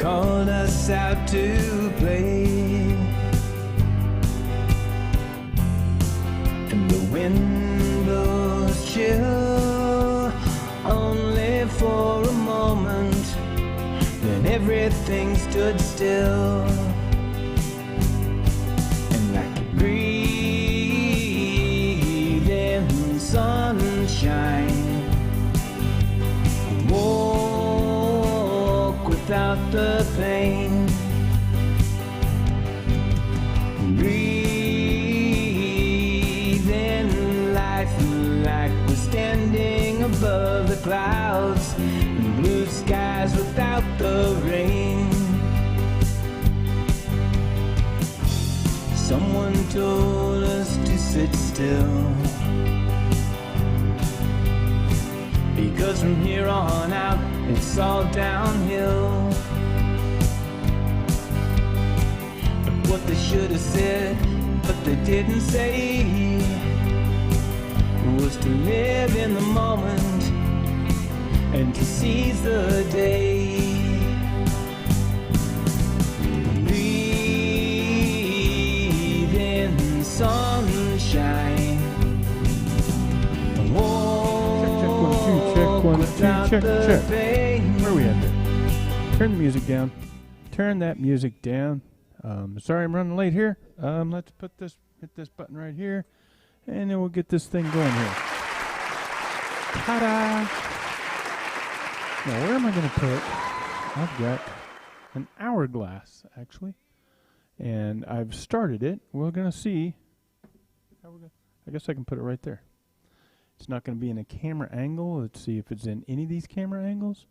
called us out to play, and the wind blows chill only for a moment, then everything stood still, and I could breathe in the sunshine, walk without the pain, breathe in life like we're standing above the clouds and blue skies without the rain. Someone told us to sit still, because from here on out it's all downhill. But what they should have said, but they didn't say, was to live in the moment and to seize the day. Breathe in sunshine. Check, 1, 2, check. Where are we at there? Turn the music down. Turn that music down. Sorry I'm running late here. Let's hit this button right here, and then we'll get this thing going here. Ta-da! Now, where am I going to put? I've got an hourglass, actually, and I've started it. We're going to see how we're going. I guess I can put it right there. It's not going to be in a camera angle. Let's see if it's in any of these camera angles.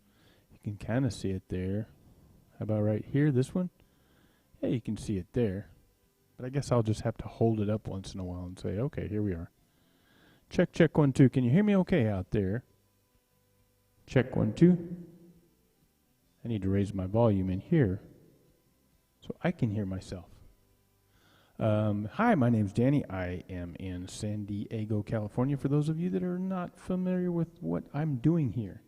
You can kind of see it there. How about right here, this one? Yeah, you can see it there. But I guess I'll just have to hold it up once in a while and say, okay, here we are. Check, 1, 2. Can you hear me okay out there? Check, 1, 2. I need to raise my volume in here so I can hear myself. Hi, my name's Danny. I am in San Diego, California, for those of you that are not familiar with what I'm doing here.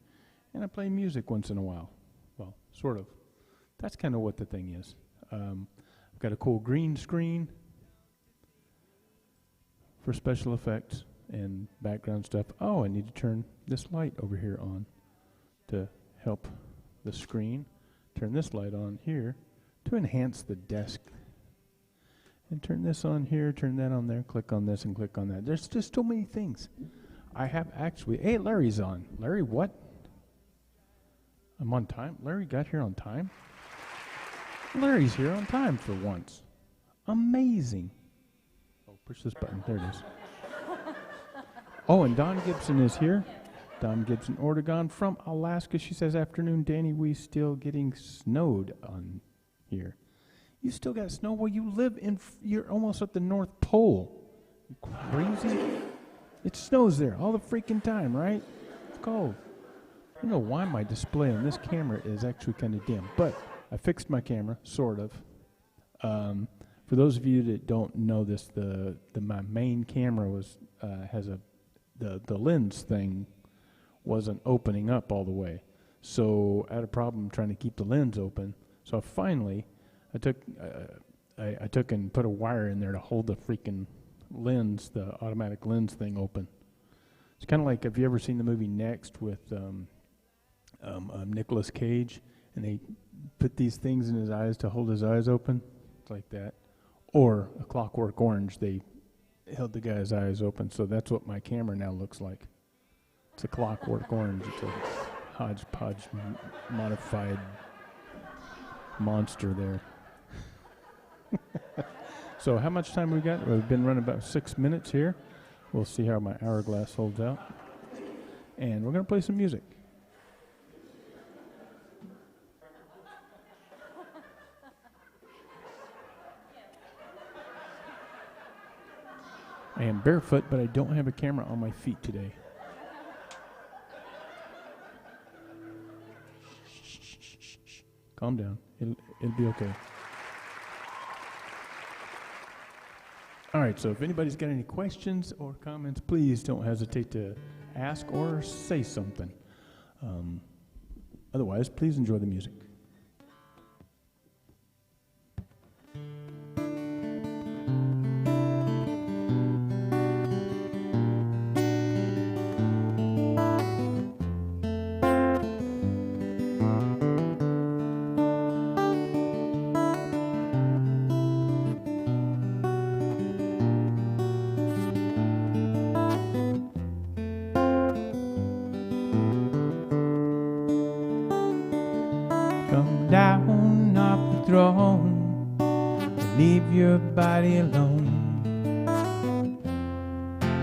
And I play music once in a while. Well, sort of. That's kind of what the thing is. I've got a cool green screen for special effects and background stuff. Oh, I need to turn this light over here on to help the screen. Turn this light on here to enhance the desk. And turn this on here, turn that on there, click on this and click on that. There's just so many things. I have actually, hey, Larry's on. Larry, what? I'm on time? Larry got here on time? Larry's here on time for once. Amazing. Oh, push this button. There it is. Oh, and Dawn Gibson is here. Dawn Gibson, Oregon from Alaska. She says, afternoon, Danny, we still getting snowed on here. You still got snow? Well, you live you're almost at the North Pole. You crazy? It snows there all the freaking time, right? It's cold. I don't know why my display on this camera is actually kind of dim, but I fixed my camera, sort of. For those of you that don't know this, my main camera was has the lens thing wasn't opening up all the way, so I had a problem trying to keep the lens open. So finally, I took and put a wire in there to hold the freaking lens, the automatic lens thing open. It's kind of like, have you ever seen the movie Next with Nicolas Cage, and they put these things in his eyes to hold his eyes open? It's like that. Or A Clockwork Orange, they held the guy's eyes open. So that's what my camera now looks like. It's a Clockwork Orange. It's a hodgepodge modified monster there. So how much time we got? We've been running about 6 minutes here. We'll see how my hourglass holds out. And we're going to play some music. I am barefoot, but I don't have a camera on my feet today. Calm down. It'll be okay. All right, so if anybody's got any questions or comments, please don't hesitate to ask or say something. Otherwise, please enjoy the music. Come down off the throne and leave your body alone.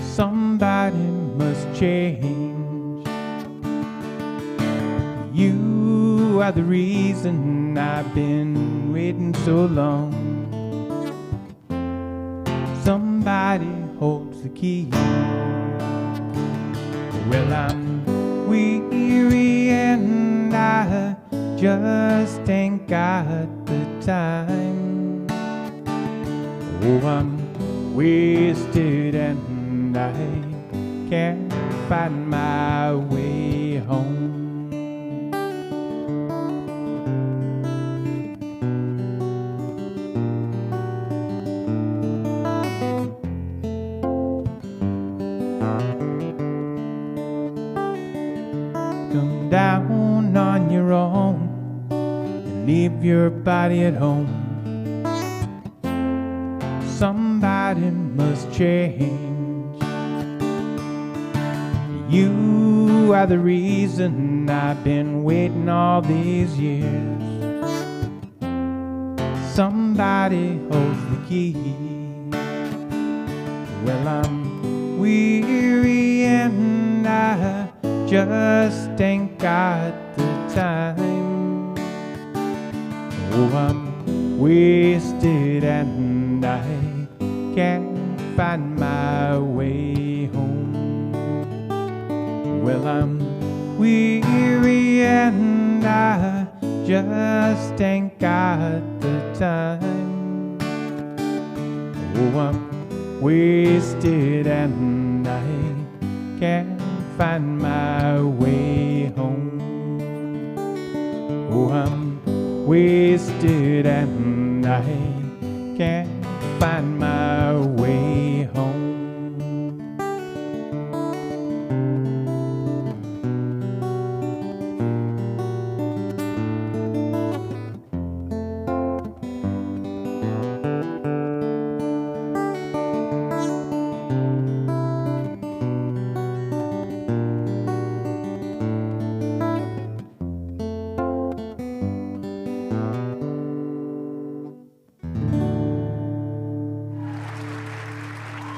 Somebody must change. You are the reason I've been waiting so long. Somebody holds the key. Well, I'm weary and I just ain't got the time. Oh, I'm wasted and I can't find my way home. Come down on your own and leave your body at home. Somebody must change. You are the reason I've been waiting all these years. Somebody holds the key. Well, I'm weary and I just ain't got the time. Oh, I'm wasted and I can't find my way home. Well, I'm weary and I just ain't got the time. Oh, I'm wasted and I can't find my way home. Oh, I'm wasted and I can't find my way home.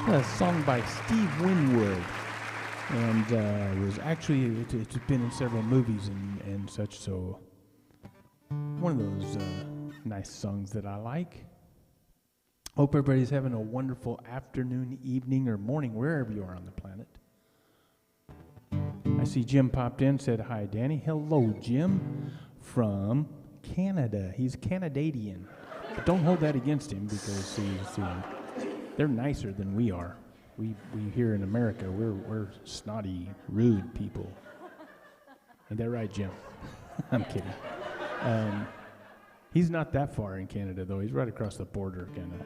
A song by Steve Winwood, and it was actually it's been in several movies and such. So one of those nice songs that I like. Hope everybody's having a wonderful afternoon, evening, or morning wherever you are on the planet. I see Jim popped in, said hi, Danny. Hello, Jim from Canada. He's Canadian, but don't hold that against him because he's. They're nicer than we are. We here in America, we're snotty, rude people. Ain't that right, Jim? I'm kidding. He's not that far in Canada, though. He's right across the border, kind of.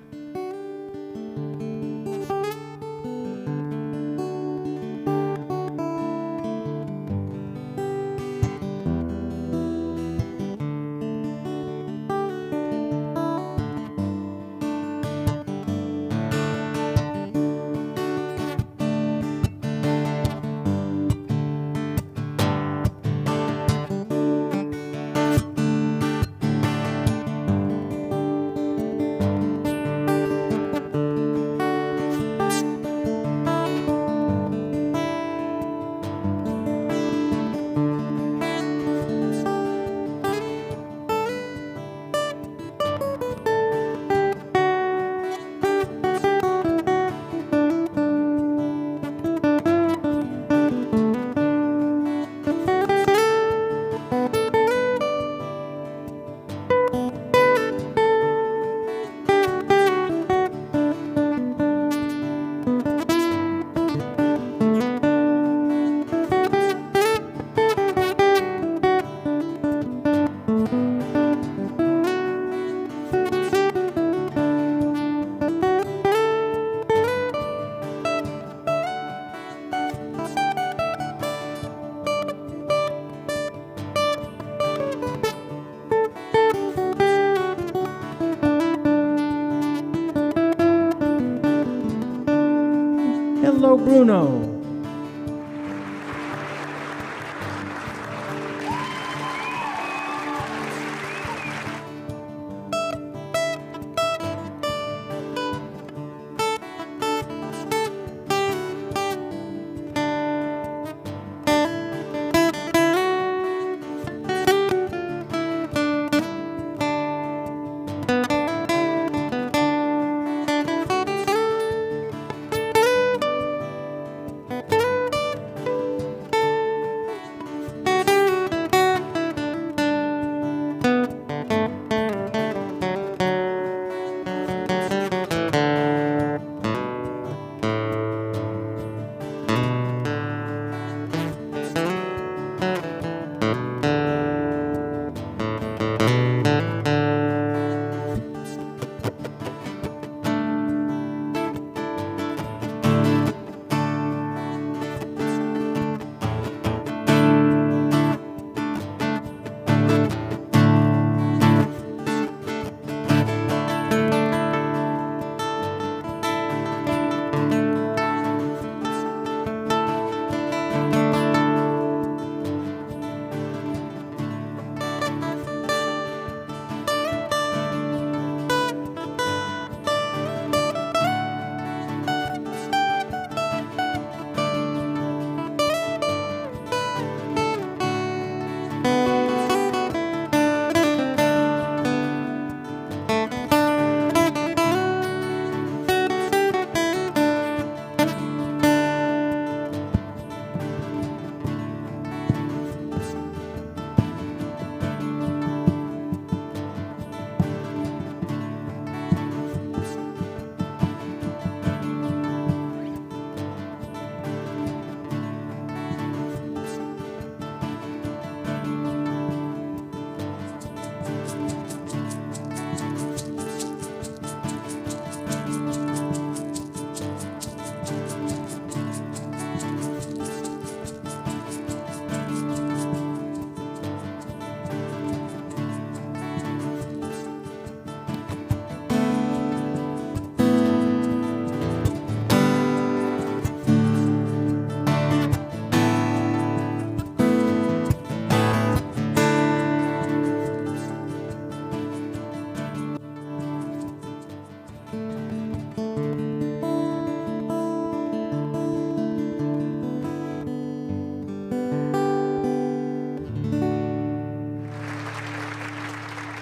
Hello, Bruno.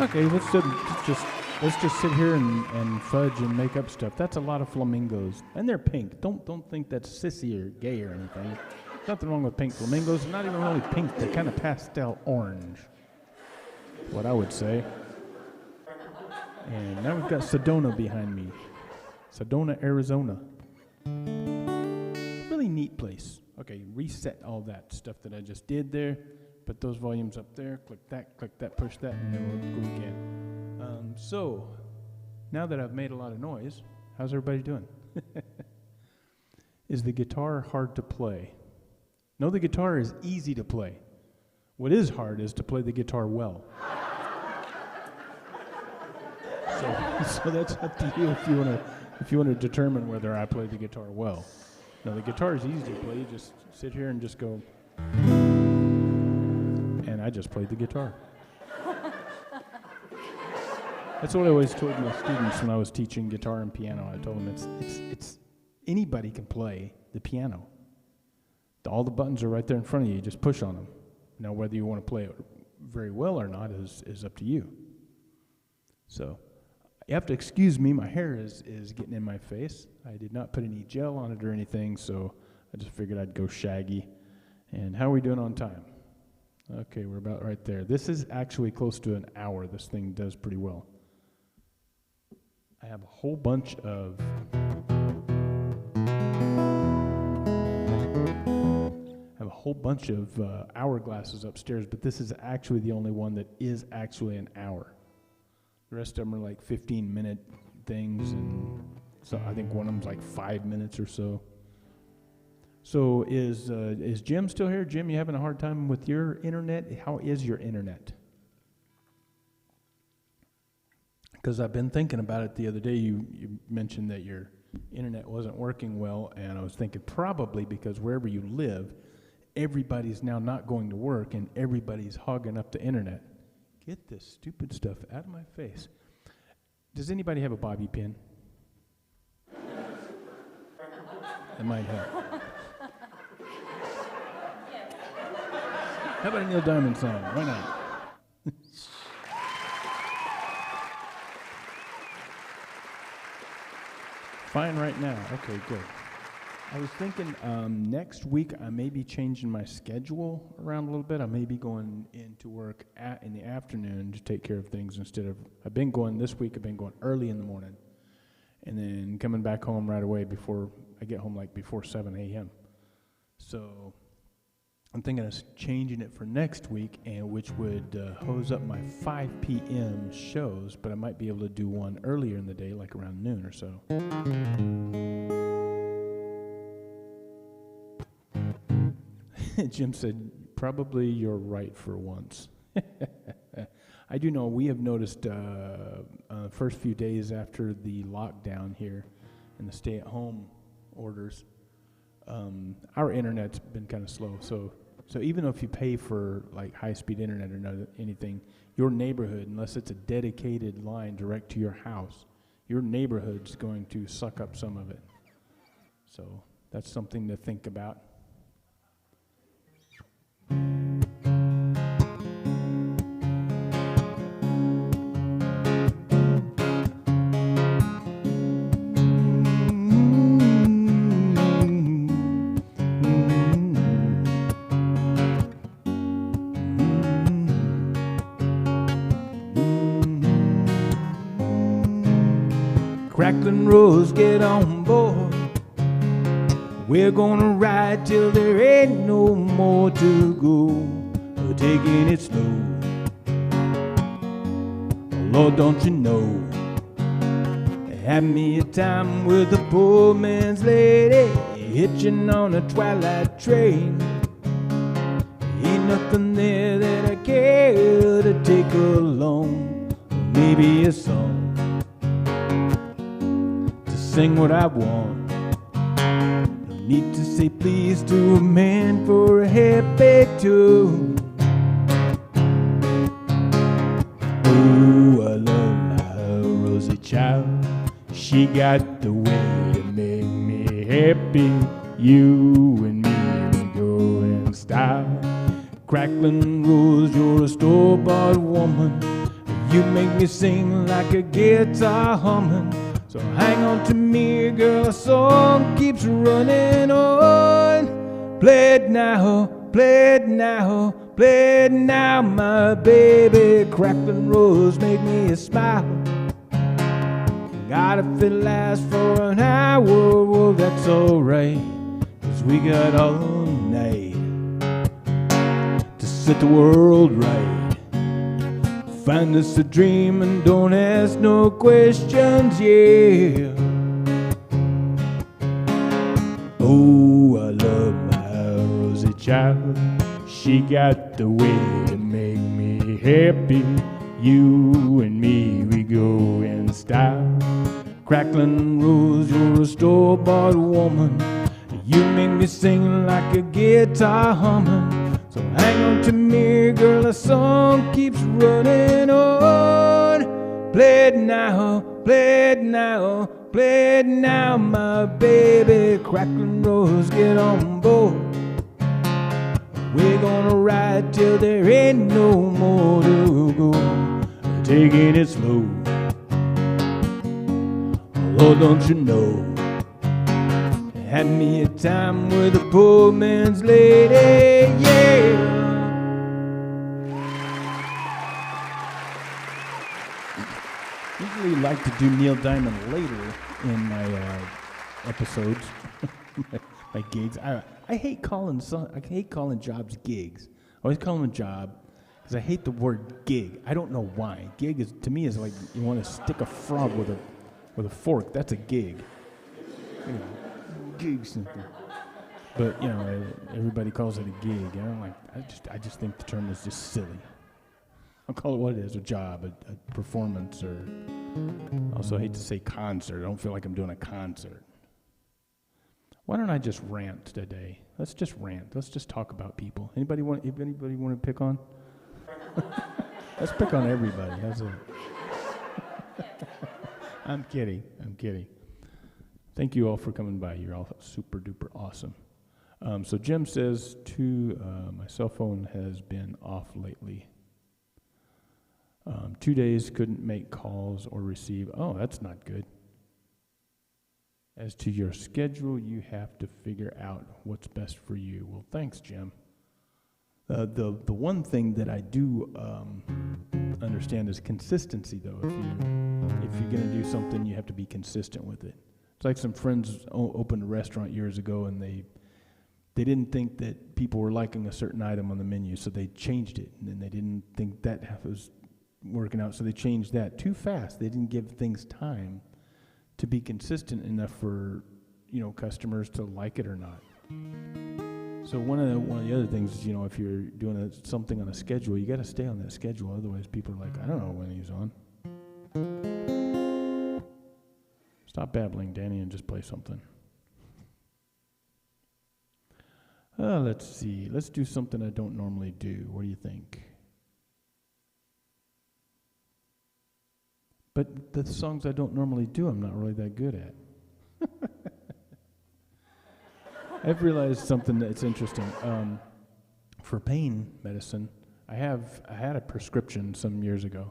Okay, let's just sit here and fudge and make up stuff. That's a lot of flamingos, and they're pink. Don't think that's sissy or gay or anything. Nothing wrong with pink flamingos. They're not even really pink. They're kind of pastel orange. What I would say. And now we've got Sedona behind me. Sedona, Arizona. Really neat place. Okay, reset all that stuff that I just did there. Put those volumes up there. Click that, push that, and then we'll go again. So, now that I've made a lot of noise, how's everybody doing? Is the guitar hard to play? No, the guitar is easy to play. What is hard is to play the guitar well. So that's up to you if you want to determine whether I play the guitar well. No, the guitar is easy to play. You just sit here and just go. And I just played the guitar. That's what I always told my students when I was teaching guitar and piano. I told them it's anybody can play the piano. All the buttons are right there in front of you. You just push on them. Now, whether you want to play it very well or not is up to you. So, you have to excuse me. My hair is getting in my face. I did not put any gel on it or anything, so I just figured I'd go shaggy. And how are we doing on time? Okay, we're about right there. This is actually close to an hour. This thing does pretty well. I have a whole bunch of hourglasses upstairs, but this is actually the only one that is actually an hour. The rest of them are like 15-minute things, and so I think one of them's like 5 minutes or so. So is Jim still here? Jim, you having a hard time with your internet? How is your internet? Because I've been thinking about it the other day. You mentioned that your internet wasn't working well, and I was thinking probably because wherever you live, everybody's now not going to work, and everybody's hogging up the internet. Get this stupid stuff out of my face. Does anybody have a bobby pin? That might help. How about a Neil Diamond song? Why not? Fine right now. Okay, good. I was thinking next week I may be changing my schedule around a little bit. I may be going into work in the afternoon to take care of things instead of, I've been going early in the morning and then coming back home right away before I get home, like before 7 a.m. So I'm thinking of changing it for next week, and which would hose up my 5 p.m. shows, but I might be able to do one earlier in the day, like around noon or so. Jim said, probably you're right for once. I do know we have noticed first few days after the lockdown here and the stay-at-home orders, our internet's been kind of slow. So even if you pay for like high-speed internet or anything, your neighborhood, unless it's a dedicated line direct to your house, your neighborhood's going to suck up some of it. So that's something to think about. Crackling Rose, get on board. We're gonna ride till there ain't no more to go. We're taking it slow. Oh, Lord, don't you know? Had me a time with a poor man's lady, hitching on a twilight train. Ain't nothing there that I care to take along. Maybe a song to sing what I want. No need to say please to a man for a happy tune. Oh, I love my Rosie child. She got the way to make me happy. You and me, we go in style. Crackling Rose, you're a store-bought woman. You make me sing like a guitar humming. So hang on to me, girl, the song keeps running on. Play it now, play it now, play it now, my baby. Crackling rose make me smile. God, if it lasts for an hour, well, that's alright, 'cause we got all night to set the world right. Find us a dream and don't ask no questions, yeah. Oh, I love my Rosie child. She got the way to make me happy. You and me, we go in style. Crackling rose, you're a store-bought woman. You make me sing like a guitar humming. So hang on to me, girl, the song keeps running on. Play it now, play it now, play it now, my baby. Crackling rose, get on board. We're gonna ride till there ain't no more to go. Taking it slow. Oh, don't you know? Had me a time with a poor man's lady, yeah. Usually like to do Neil Diamond later in my episodes, my gigs. I hate calling jobs gigs. I always call them a job because I hate the word gig. I don't know why. Gig is, to me, is like you want to stick a frog with a fork. That's a gig. You know, gig something. But you know, everybody calls it a gig. You know, I just think the term is just silly. I'll call it what it is: a job, a performance, or also I hate to say concert. I don't feel like I'm doing a concert. Why don't I just rant today? Let's just rant. Let's just talk about people. Anybody want to pick on? Let's pick on everybody. That's it. I'm kidding. Thank you all for coming by. You're all super duper awesome. So Jim says, my cell phone has been off lately. 2 days, couldn't make calls or receive. Oh, that's not good. As to your schedule, you have to figure out what's best for you. Well, thanks, Jim. The one thing that I do understand is consistency, though. If you're going to do something, you have to be consistent with it. It's like some friends opened a restaurant years ago, and they didn't think that people were liking a certain item on the menu, so they changed it. And then they didn't think that was working out, so they changed that too fast. They didn't give things time to be consistent enough for, customers to like it or not. So one of the other things is, if you're doing something on a schedule, you got to stay on that schedule. Otherwise, people are like, I don't know when he's on. Stop babbling, Danny, and just play something. Let's see. Let's do something I don't normally do. What do you think? But the songs I don't normally do, I'm not really that good at. I've realized something that's interesting. For pain medicine, I had a prescription some years ago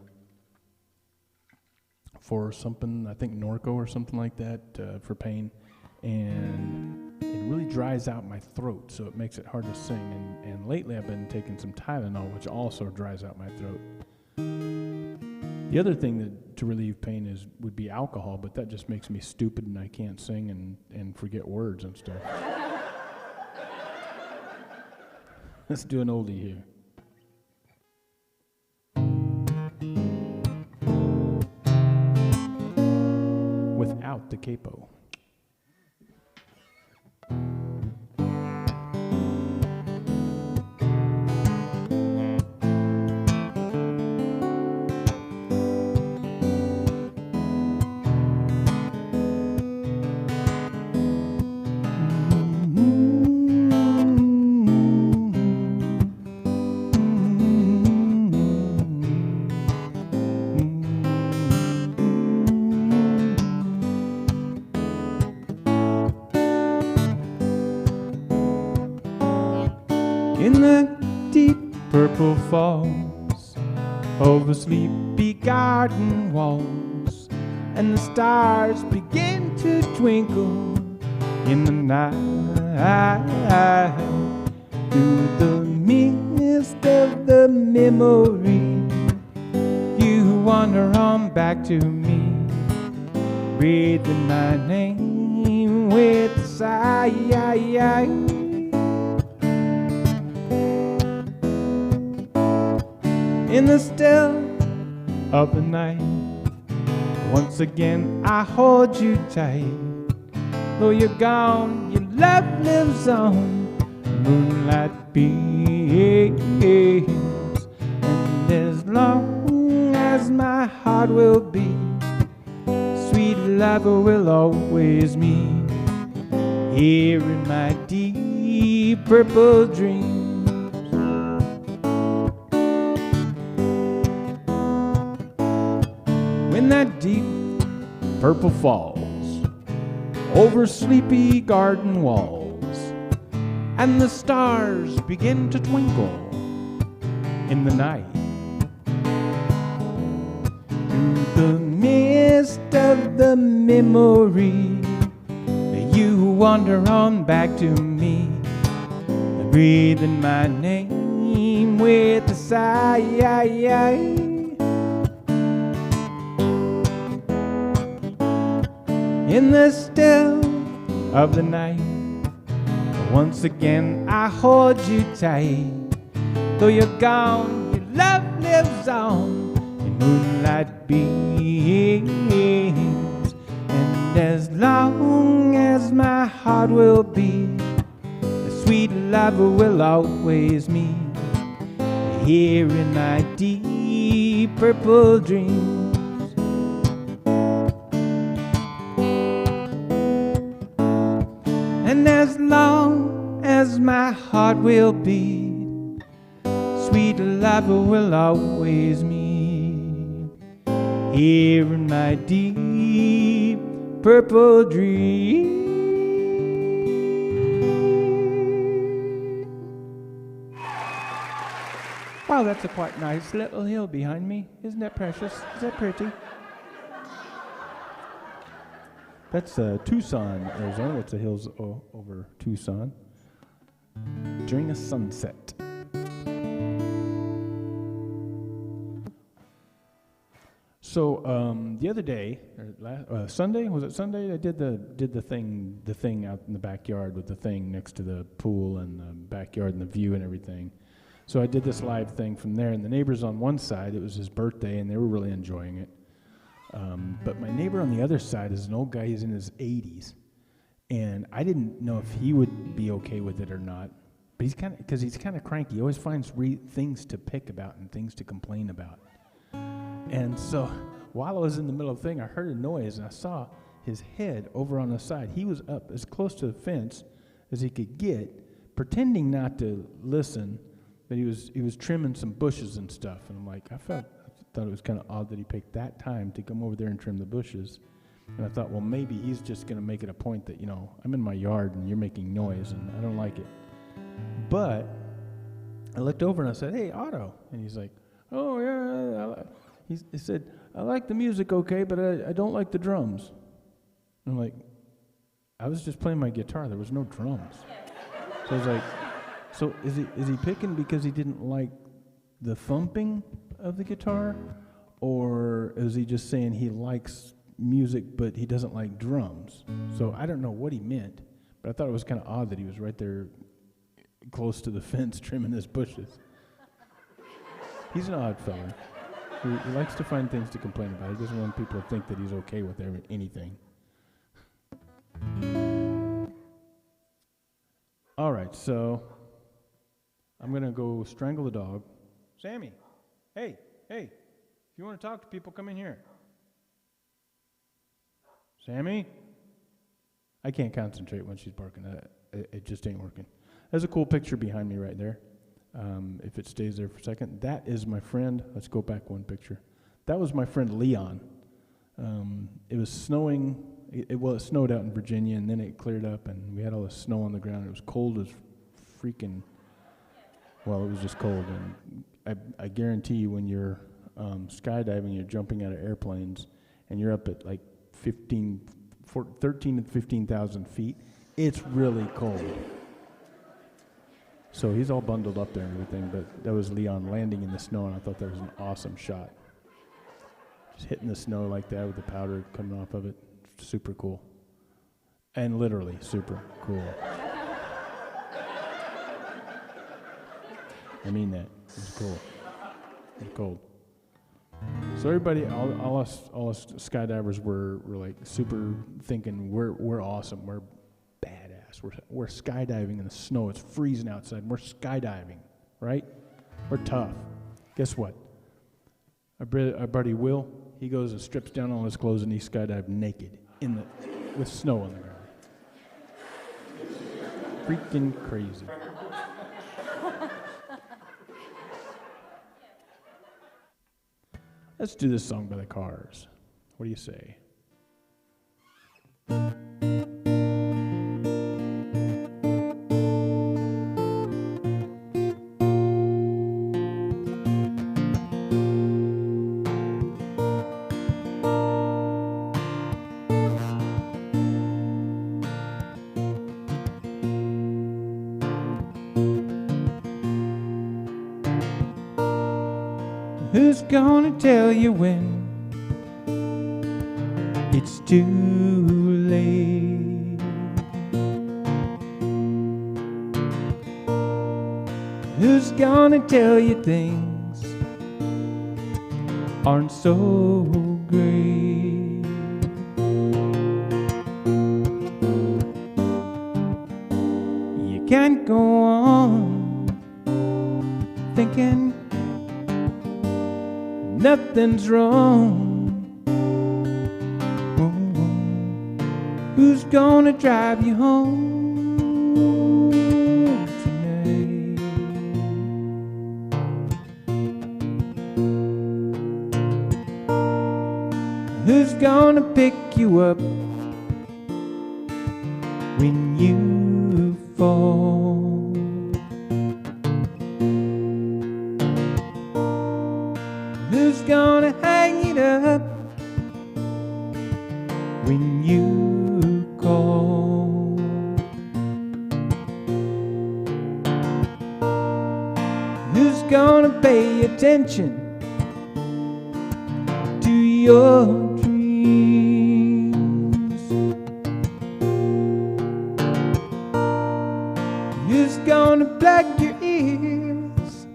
for something, I think Norco or something like that, for pain, and it really dries out my throat, so it makes it hard to sing. And lately I've been taking some Tylenol, which also dries out my throat. The other thing to relieve pain would be alcohol, but that just makes me stupid and I can't sing and forget words and stuff. Let's do an oldie here. Without the capo. over sleepy garden walls, and the stars begin to twinkle in the night. Through the mist of the memory, you wander on back to me, breathing my name with a sigh. In the still of the night, once again I hold you tight. Though you're gone, your love lives on. Moonlight beams, and as long as my heart will beat, sweet love will always meet here in my deep purple dreams. When that deep purple falls over sleepy garden walls, and the stars begin to twinkle in the night, through the mist of the memory, you wander on back to me, breathing my name with a sigh. In the still of the night, once again I hold you tight. Though you're gone, your love lives on in moonlight beams, and as long as my heart will beat, the sweet love will always meet here in my deep purple dreams. And as long as my heart will beat, sweet love will always meet here in my deep purple dream. Wow, that's a quite nice little hill behind me. Isn't that precious? Is that pretty? That's Tucson, Arizona. It's the hills over Tucson during a sunset. So the other day, or Sunday, was it Sunday? I did the thing out in the backyard with the thing next to the pool and the backyard and the view and everything. So I did this live thing from there, and the neighbors on one side, it was his birthday, and they were really enjoying it. But my neighbor on the other side is an old guy. He's in his 80s, and I didn't know if he would be okay with it or not. But he's kind of cranky. He always finds things to pick about and things to complain about. And so while I was in the middle of the thing, I heard a noise, and I saw his head over on the side. He was up as close to the fence as he could get, pretending not to listen, but he was trimming some bushes and stuff. And I'm like, I thought it was kind of odd that he picked that time to come over there and trim the bushes. And I thought, well, maybe he's just going to make it a point that, I'm in my yard and you're making noise and I don't like it. But I looked over and I said, hey, Otto. And he's like, oh, yeah. He said, I like the music okay, but I don't like the drums. And I'm like, I was just playing my guitar. There was no drums. So I was like, so is he picking because he didn't like the thumping of the guitar, or is he just saying he likes music but he doesn't like drums? So I don't know what he meant, but I thought it was kind of odd that he was right there close to the fence trimming his bushes. He's an odd fellow. He likes to find things to complain about. He doesn't want people to think that he's okay with anything. All right, so I'm going to go strangle the dog. Sammy, hey, if you want to talk to people, come in here. Sammy? I can't concentrate when she's barking. It just ain't working. There's a cool picture behind me right there. If it stays there for a second. That is my friend. Let's go back one picture. That was my friend Leon. It was snowing. It snowed out in Virginia, and then it cleared up, and we had all the snow on the ground. It was cold as freaking... Well, it was just cold, and I guarantee you when you're skydiving, you're jumping out of airplanes, and you're up at like 13 to 15,000 feet. It's really cold. So he's all bundled up there and everything, but that was Leon landing in the snow, and I thought that was an awesome shot. Just hitting the snow like that with the powder coming off of it. Super cool. And literally super cool. I mean that. It's cool. It's cold. So everybody, all us skydivers were like super thinking we're awesome. We're badass. We're skydiving in the snow. It's freezing outside. We're skydiving, right? We're tough. Guess what? Our buddy Will, he goes and strips down all his clothes and he skydives naked with snow on the ground. Freaking crazy. Let's do this song by the Cars. What do you say? Who's gonna tell you when it's too late? Who's gonna tell you things aren't so great? You can't go on thinking nothing's wrong. Who's gonna drive you home tonight? Who's gonna pick you up when you fall? Who's gonna hang it up when you call? Who's gonna pay attention to your dreams? Who's gonna plug your ears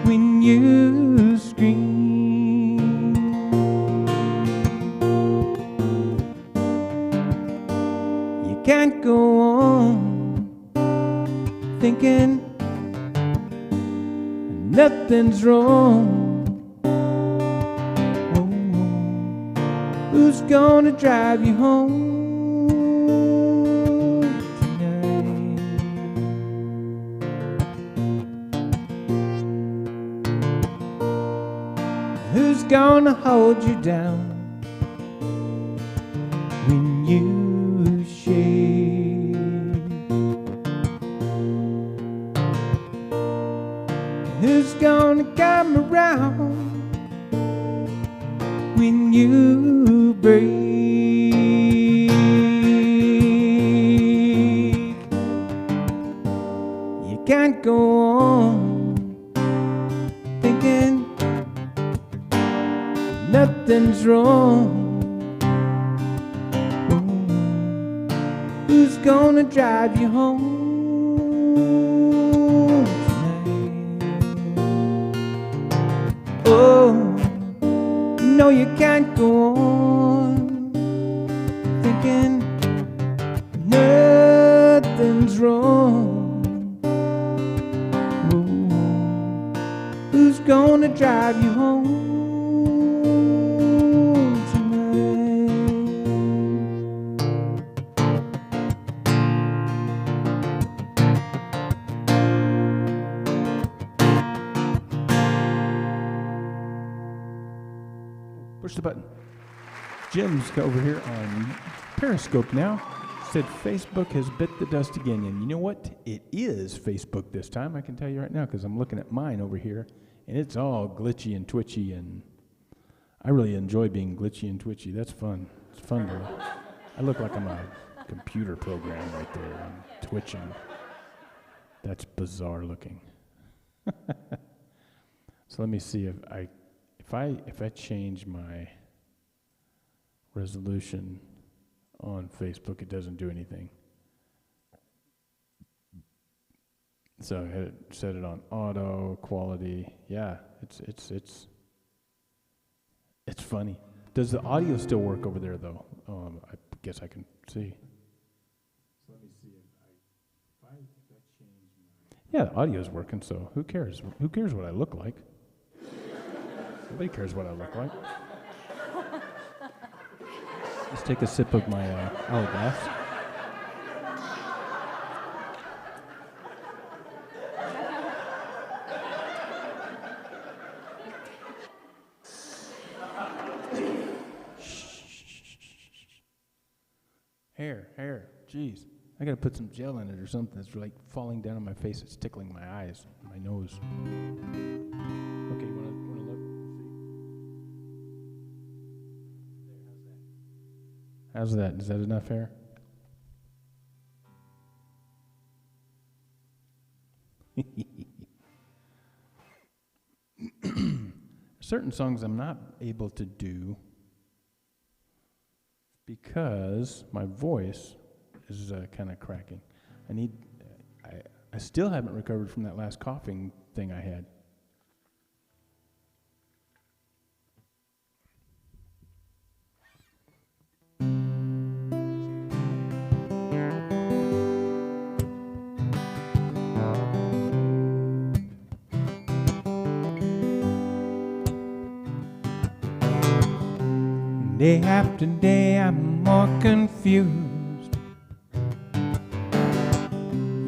when you scream? You can't go on thinking nothing's wrong. Who's gonna drive you home tonight? Who's gonna hold you down when you shake? Who's gonna come around when you break? You can't go on thinking nothing's wrong. Who's gonna drive you home tonight? Oh, no, you can't go on thinking nothing's wrong. Who's gonna drive you home tonight? Push the button. Jim's over here on Periscope now. Said Facebook has bit the dust again. And you know what? It is Facebook this time. I can tell you right now because I'm looking at mine over here. And it's all glitchy and twitchy, and I really enjoy being glitchy and twitchy. That's fun. It's fun to. I look like I'm a computer program right there. I'm twitching. That's bizarre looking. So let me see if I change my resolution on Facebook, it doesn't do anything. So I had set it on auto quality. Yeah, it's funny. Does the audio still work over there though? I guess I can see. So let me see if I change my. Yeah, the audio's working. So who cares? Who cares what I look like? Nobody cares what I look like. Let's take a sip of my hourglass. Hair, jeez. I gotta put some gel in it or something. It's like falling down on my face. It's tickling my eyes, my nose. Okay, you wanna look? How's that? Is that enough hair? Certain songs I'm not able to do because my voice is kind of cracking. I still haven't recovered from that last coughing thing I had. Day after day I'm more confused,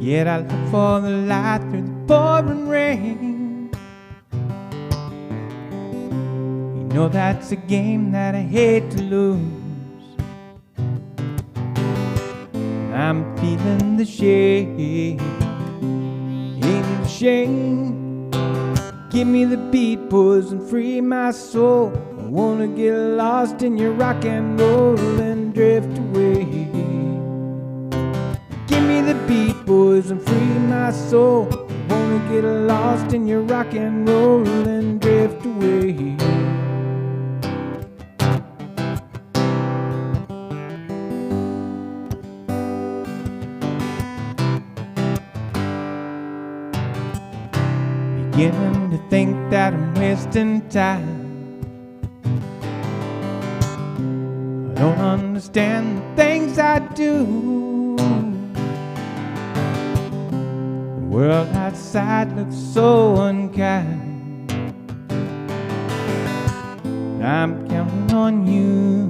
yet I look for the light through the pouring rain. You know that's a game that I hate to lose. I'm feeling the shame, ain't the shame. Give me the beat, boys, and free my soul. I wanna get lost in your rock and roll and drift away. Give me the beat, boys, and free my soul. I wanna get lost in your rock and roll and drift away. Beginning to think that I'm wasting time. I don't understand the things I do. The world outside looks so unkind. I'm counting on you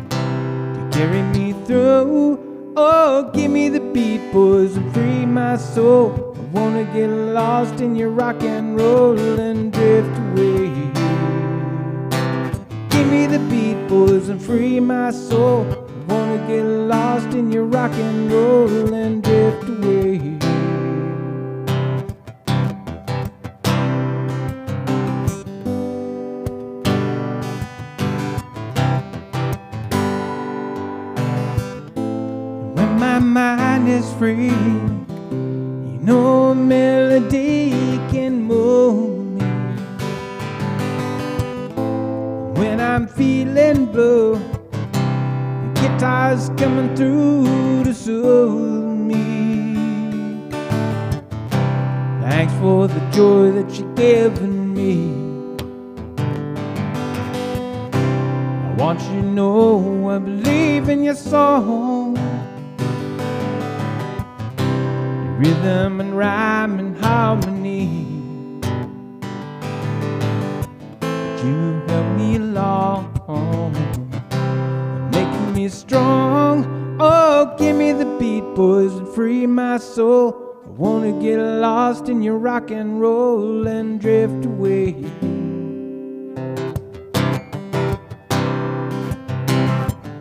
to carry me through. Oh, give me the beat, boys, and free my soul. I wanna get lost in your rock and roll and drift away. Give me the beat, boys, and free my soul. I wanna get lost in your rock and roll and drift away. When my mind is free, you know a melody can move me. When I'm feeling blue, the guitar's coming through to soothe me. Thanks for the joy that you're giving me. I want you to know I believe in your song. Rhythm and rhyme and harmony. You help me along, making me strong. Oh, give me the beat, boys, and free my soul. I wanna get lost in your rock and roll and drift away.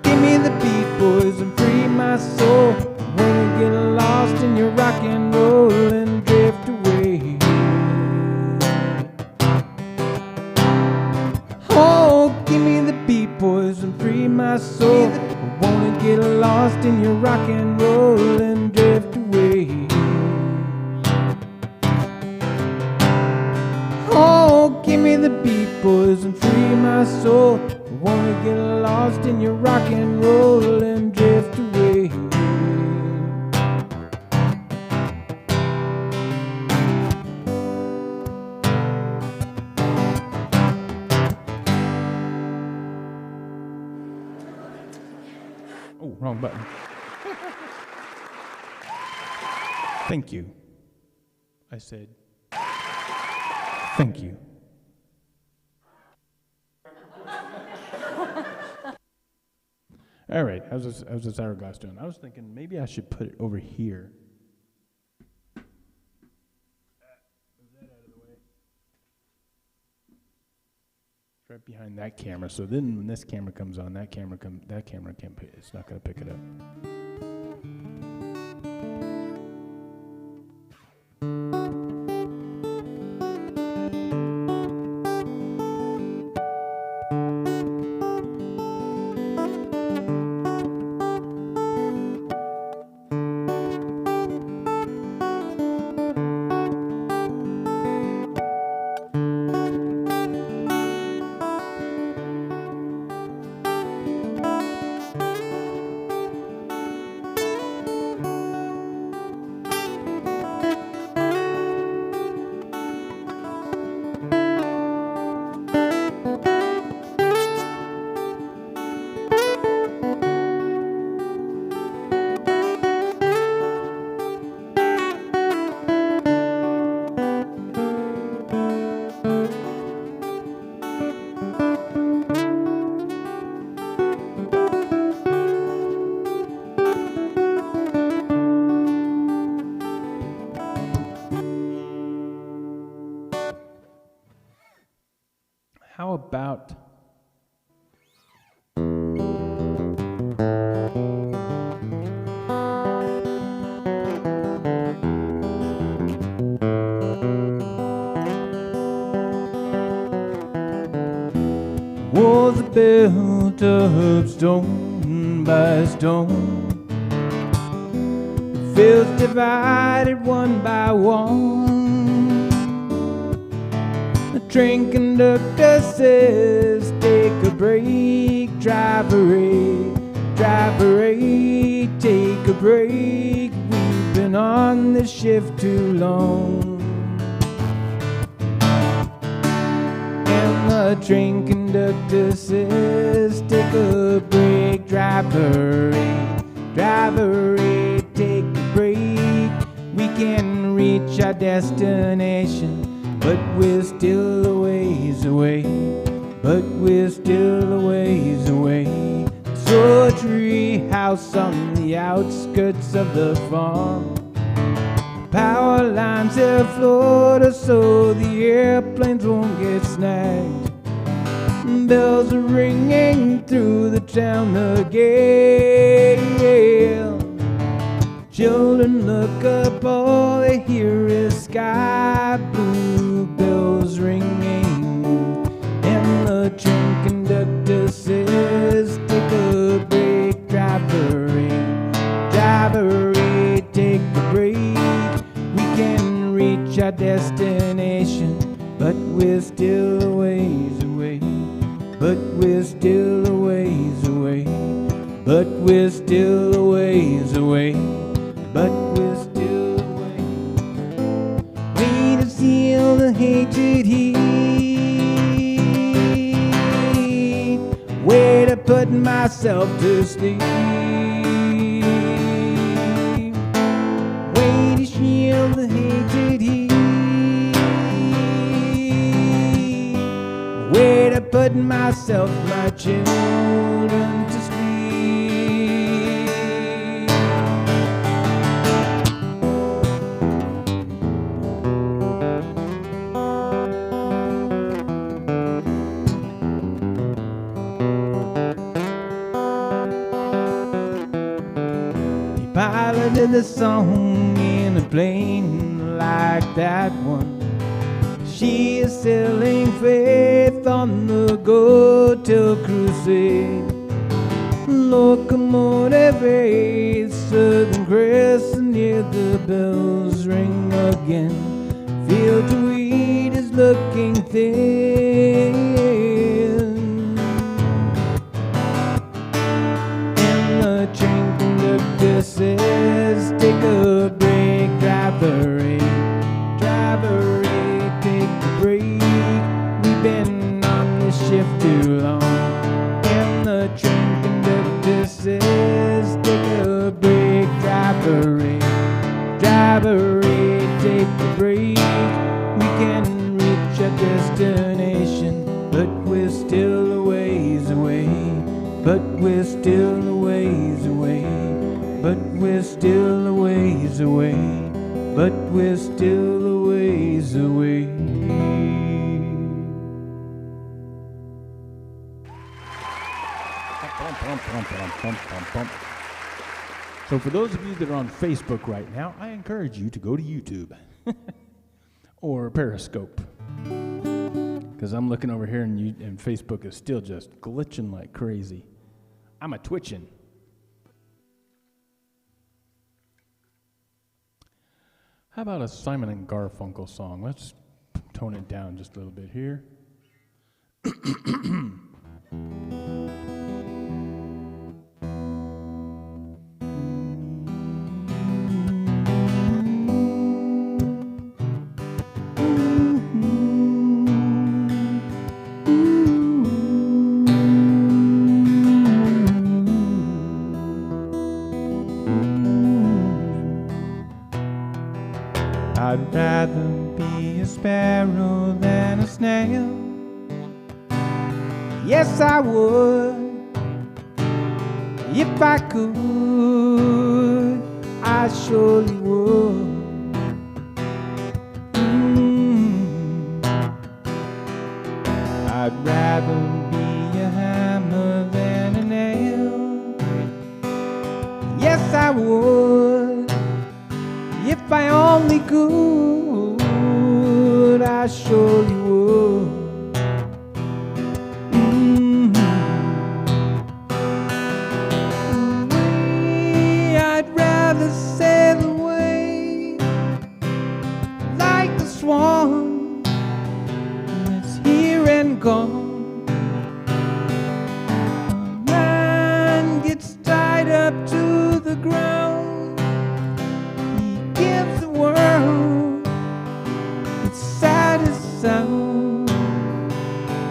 Give me the beat, boys, and free my soul. I wanna get lost in your rock and roll and drift away. my soul. I wanna get lost in your rock and roll and drift away. Oh, give me the beat, boys, and free my soul. I wanna get lost in your rock and roll and drift away. Oh, wrong button. Thank you. I said, thank you. All right, how's this hourglass doing? I was thinking maybe I should put it over here. Move that out of the way. It's right behind that camera, so then when this camera comes on, that camera can't it's not going to pick it up. How about walls are built up stone by stone, fields divided one by one. The train conductor says, take a break, driver eight, take a break. We've been on this shift too long. And the train conductor says, take a break, driver eight, take a break. We can reach our destination, but we're still a ways away, So a tree house on the outskirts of the farm. Power lines have floored us so the airplanes won't get snagged. Bells are ringing through the town again. Children look up, all they hear is sky blue. Bells ringing, and the train conductor says, take a break, driver eight, take a break. We can reach our destination, but we're still a ways away, but we're still a ways away, but we're still a ways away, but we're still away. Way to seal the hatred heat, way to put myself to sleep, way to shield the hatred heat, way to put myself, my children to sleep. Piloted the song in a plane like that one. She is selling faith on the go-till crusade. Locomotive 8, Southern Crest, and hear the bells ring again. Field to wheat is looking thin, and the train conductor says, take a break, driver 8, driver 8, take a break. We've been on this shift too long. And the train conductor says, take a break, driver 8, driver 8, take a break. We can reach our destination, but we're still a ways away. But we're still a ways away. But we're still a ways away. But we're still a ways away. So for those of you that are on Facebook right now, I encourage you to go to YouTube or Periscope, because I'm looking over here and Facebook is still just glitching like crazy. I'm a twitching. How about a Simon and Garfunkel song? Let's tone it down just a little bit here. I'd rather be a sparrow than a snail. Yes, I would. If I could, I surely would. I'd rather be a hammer than a nail. Yes, I would. If I only could, I surely would. I'd rather sail away like the swan that's here and gone. A man gets tied up to the ground. Gives the world its saddest sound,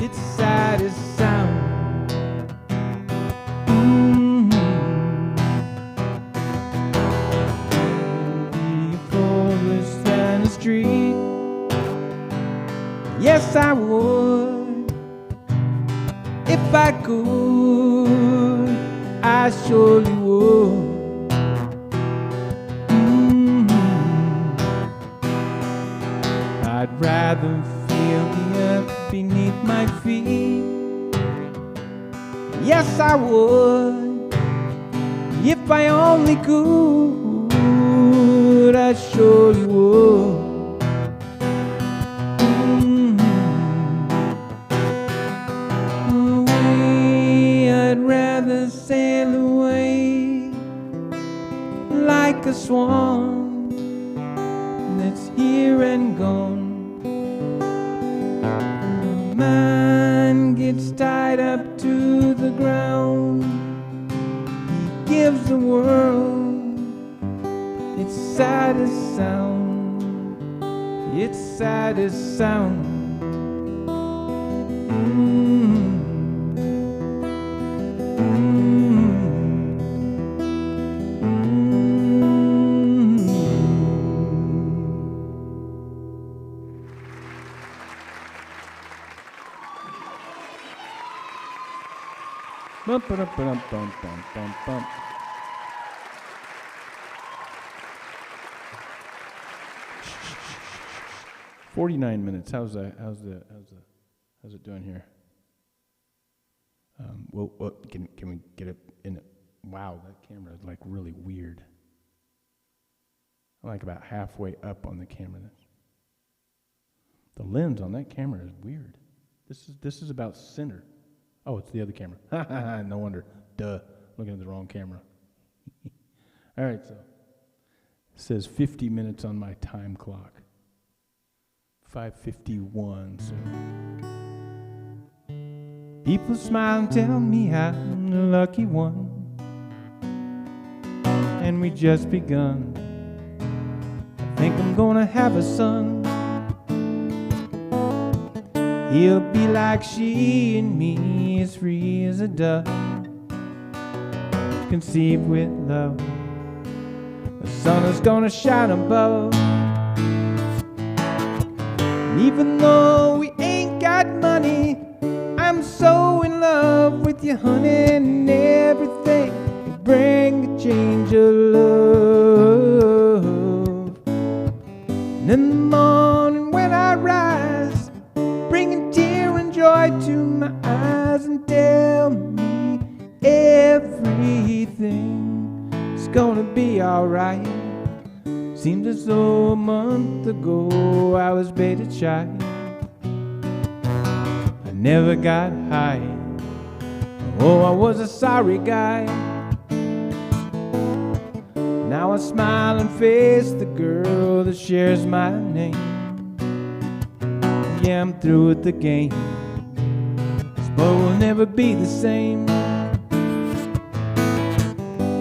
its saddest sound. Be a forest and a street. Yes, I would. If I could, I surely would. I'd rather feel the earth beneath my feet. Yes, I would. If I only could, I surely would. Away, I'd rather sail away like a swan that's here and gone. A man gets tied up to the ground. He gives the world its saddest sound, its saddest sound. Bum, ba, dum, bum, bum, bum, bum. 49 minutes. How's it doing here? Well, can we get it in it? Wow, that camera is like really weird. I'm like about halfway up on the camera. The lens on that camera is weird. This is about center. Oh, it's the other camera. No wonder. Duh. looking at the wrong camera. All right, so it says 50 minutes on my time clock. 5:51, so. People smile and tell me I'm the lucky one. And we just begun. I think I'm gonna have a son. He'll be like she and me, as free as a dove, conceived with love. The sun is gonna shine above. And even though we ain't got money, I'm so in love with you, honey, and everything will bring a change of love. And in the morning when I rise, bring a tear and joy to my eyes, and tell me everything is gonna be alright. Seems as though a month ago I was baited shy. I never got high. Oh, I was a sorry guy. Now I smile and face the girl that shares my name. Yeah, I'm through with the game. This boy will never be the same.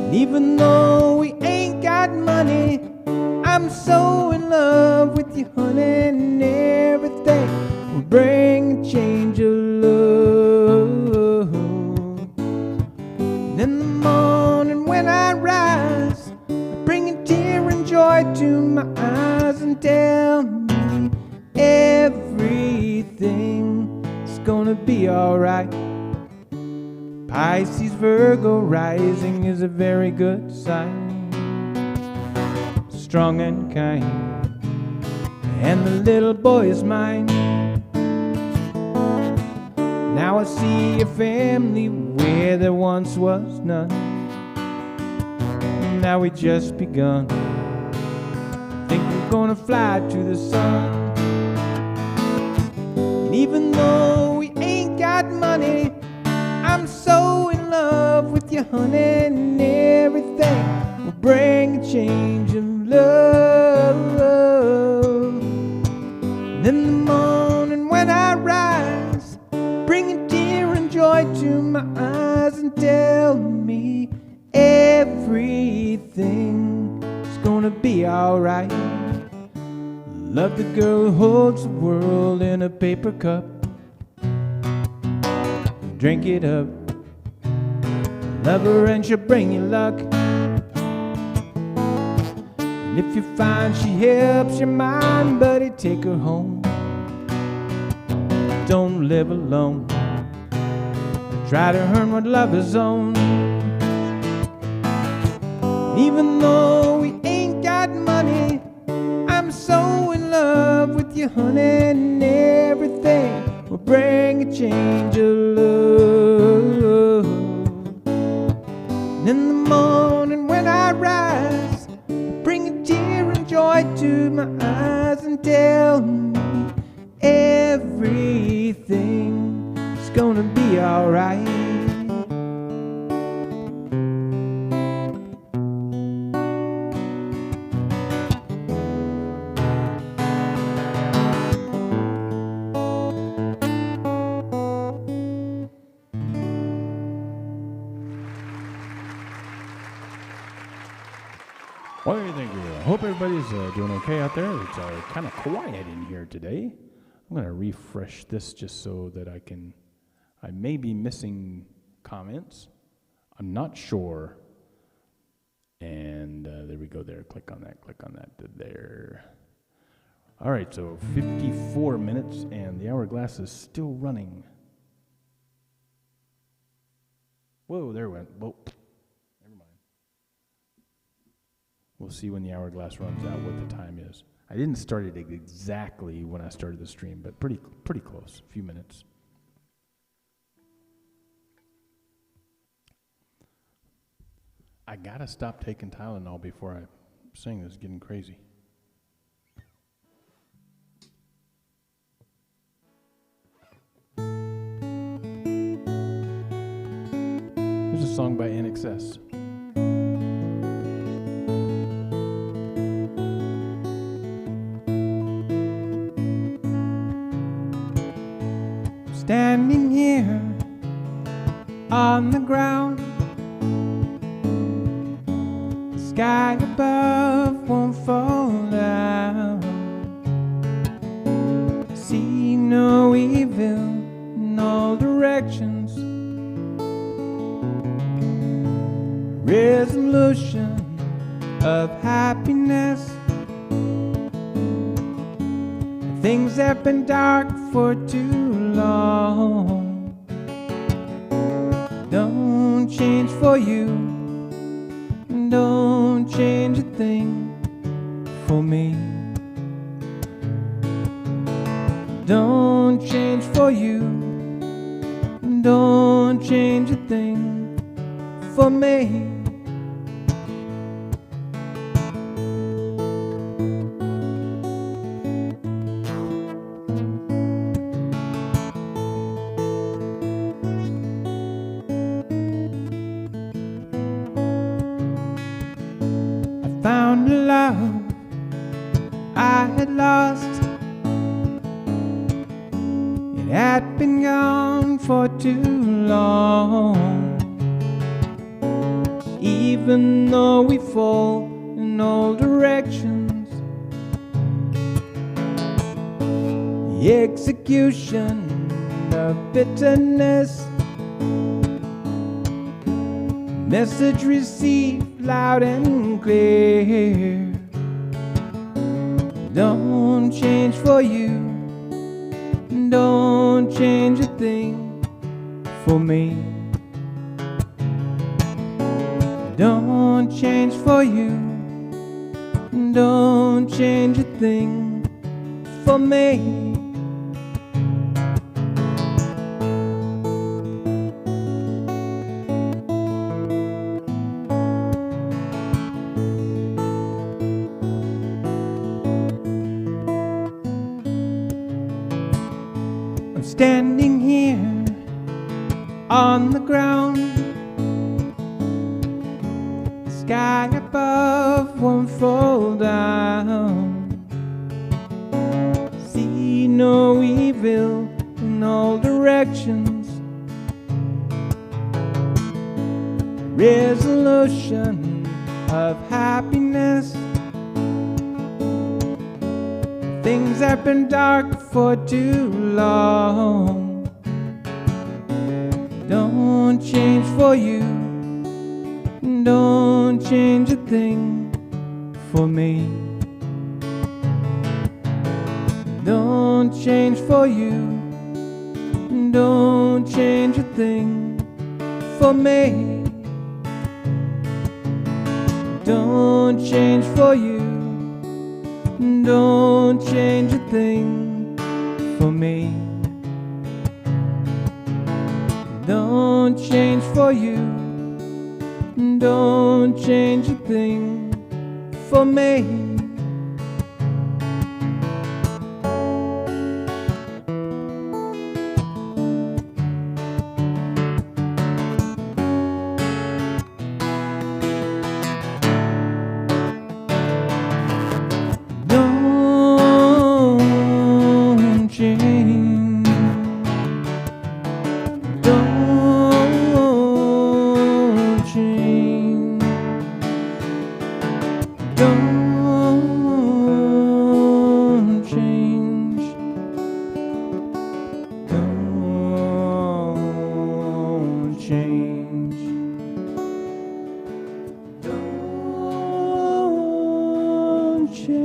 And even though we ain't got money, I'm so in love with you, honey, and everything will bring a change of love. And in the morning when I rise, I bring a tear and joy to my eyes, and tell me everything is gonna be alright. Pisces, Virgo rising is a very good sign. Strong and kind, and the little boy is mine. Now I see a family where there once was none. Now we just begun. Think we're gonna fly to the sun. And even though we ain't got money, I'm so in love with you, honey, and everything will bring a change of love. And in the morning when I rise, bring a tear and joy to my eyes, and tell me everything is gonna be alright. Love the girl who holds the world in a paper cup. Drink it up. Love her and she'll bring you luck. And if you find she helps your mind, buddy, take her home. Don't live alone. Try to earn what love is on. And even though we ain't got money, I'm so in love with you, honey, and everything will bring a change of love. And in the morning when I rise, bring a tear and joy to my eyes, and tell me everything is gonna be alright. What do you think? I hope everybody's doing okay out there. It's kind of quiet in here today. I'm going to refresh this just so that I may be missing comments. I'm not sure. And there we go there. Click on that, there. All right, so 54 minutes, and the hourglass is still running. Whoa, there it went. Whoa. We'll see when the hourglass runs out what the time is. I didn't start it exactly when I started the stream, but pretty close, a few minutes. I gotta stop taking Tylenol before I sing. This is getting crazy. There's a song by NXS. Standing here on the ground, the sky above won't fall down. See no evil in all directions. Resolution of happiness. Things have been dark for too long. Don't change for you, don't change a thing for me. Don't change for you, don't change a thing for me. Found a love I had lost. It had been gone for too long. Even though we fall in all directions, the execution of bitterness. Message received loud and clear. Don't change for you, don't change a thing for me. Don't change for you, don't change a thing for me. I'm standing here on the ground. The sky above won't fall down. See no evil in all directions. Resolution of happiness. Things have been dark for too long. Don't change for you, don't change a thing for me. Don't change for you, don't change a thing for me. Don't change for you, don't change a thing for me. Don't change for you, don't change a thing for me. Don't change. Don't change. Don't change. Don't change. Don't change. Don't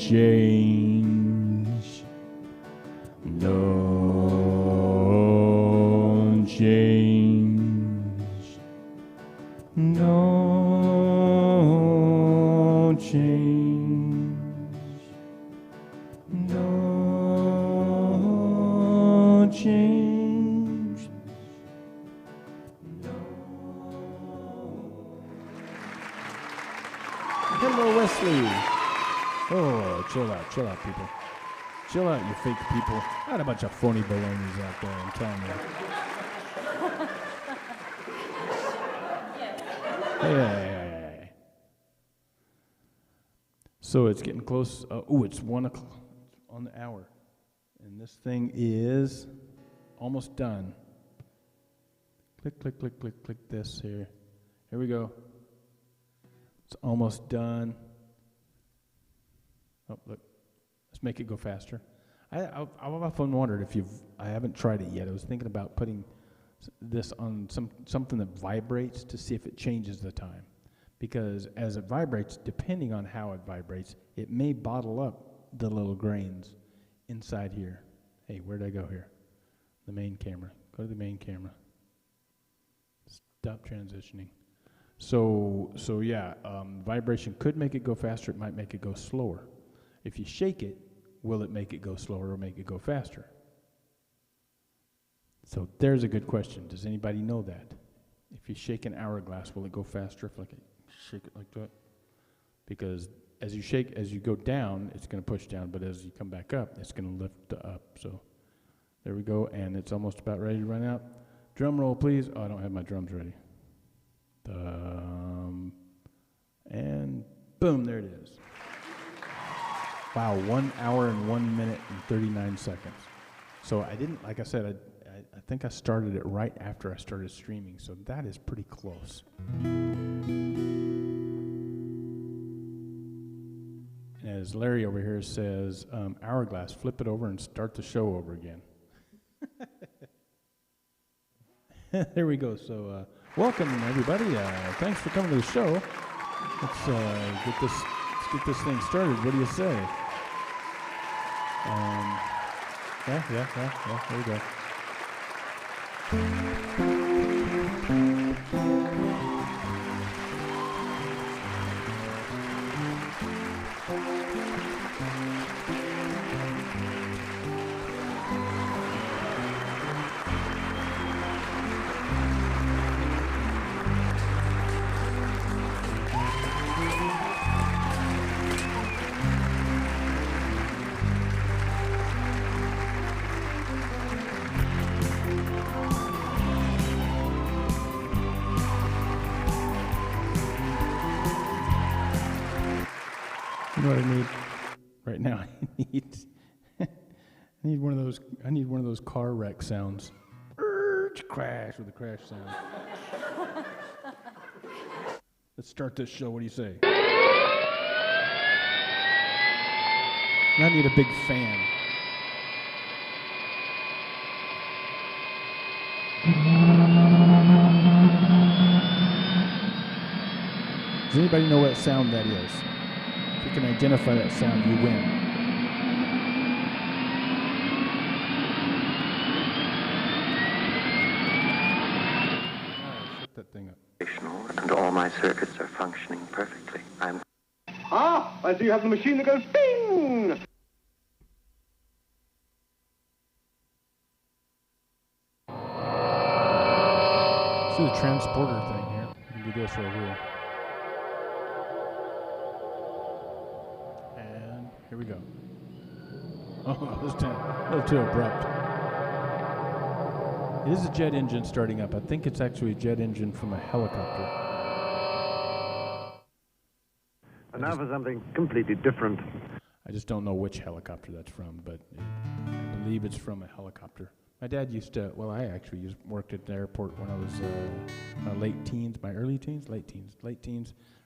change. Don't change. Don't change. Don't change. Don't change. Hello, Wesley. Oh, chill out, people. Chill out, you fake people. Not a bunch of phony balonies out there, I'm telling you. Hey. So it's getting close. It's 1 o'clock on the hour. And this thing is almost done. Click this here. Here we go. It's almost done. Oh, look. Let's make it go faster. I've often wondered I haven't tried it yet. I was thinking about putting this on something that vibrates to see if it changes the time. Because as it vibrates, depending on how it vibrates, it may bottle up the little grains inside here. Hey, where did I go here? The main camera. Go to the main camera. Stop transitioning. So yeah, vibration could make it go faster. It might make it go slower. If you shake it, will it make it go slower or make it go faster? So there's a good question. Does anybody know that? If you shake an hourglass, will it go faster if shake it like that? Because as you go down, it's going to push down, but as you come back up, it's going to lift up. So there we go, and it's almost about ready to run out. Drum roll, please. Oh, I don't have my drums ready. And boom, there it is. Wow, 1 hour and 1 minute and 39 seconds. So I didn't, like I said, I think I started it right after I started streaming, so that is pretty close. And as Larry over here says, hourglass, flip it over and start the show over again. There we go. So welcome, everybody. Thanks for coming to the show. Let's get this thing started. What do you say? Yeah. There we go. You know what I need right now? I need one of those car wreck sounds. Crash with a crash sound. Let's start this show. What do you say? And I need a big fan. Does anybody know what sound that is? If you can identify that sound, you win. Shut that thing up. And all my circuits are functioning perfectly. I see you have the machine that goes bing! See the transporter thing here. You can do this right here. And here we go. Oh, this time a little too abrupt. It is a jet engine starting up. I think it's actually a jet engine from a helicopter. And now for something completely different. I just don't know which helicopter that's from, but I believe it's from a helicopter. My dad used to, I actually worked at an airport when I was my late teens,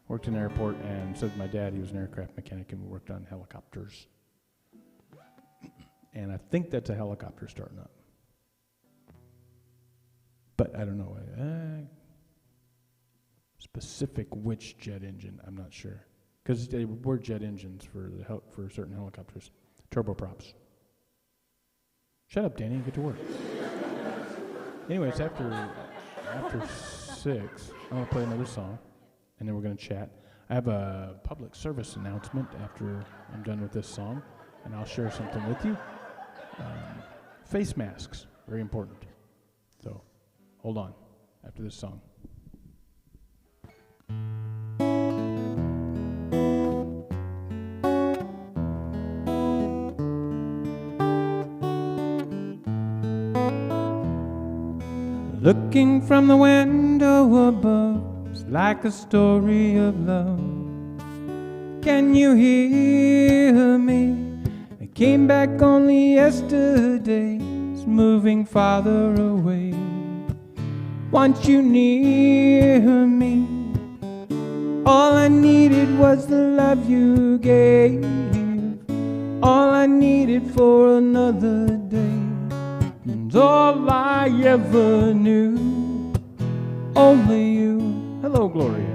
worked in an airport, and so did my dad. He was an aircraft mechanic, and we worked on helicopters. And I think that's a helicopter starting up. But I don't know. Specific which jet engine, I'm not sure. Because they were jet engines for certain helicopters. Turboprops. Shut up, Danny, and get to work. Anyways, after 6, I'm going to play another song, and then we're going to chat. I have a public service announcement after I'm done with this song, and I'll share something with you. Face masks, very important. So, hold on, after this song. Looking from the window above, it's like a story of love. Can you hear me? I came back only yesterday, it's moving farther away. Want you near me? All I needed was the love you gave. All I needed for another day. And all I ever knew, only you. Hello, Gloria.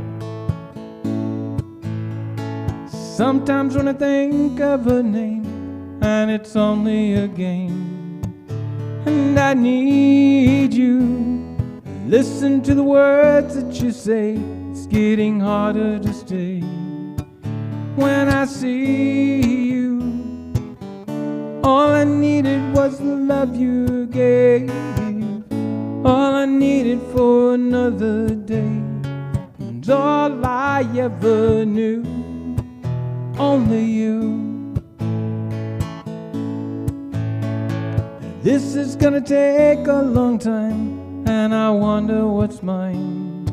Sometimes when I think of a name, and it's only a game, and I need you, listen to the words that you say. It's getting harder to stay when I see you. All I needed was the love you gave. All I needed for another day. And all I ever knew, only you. This is gonna take a long time, and I wonder what's mine.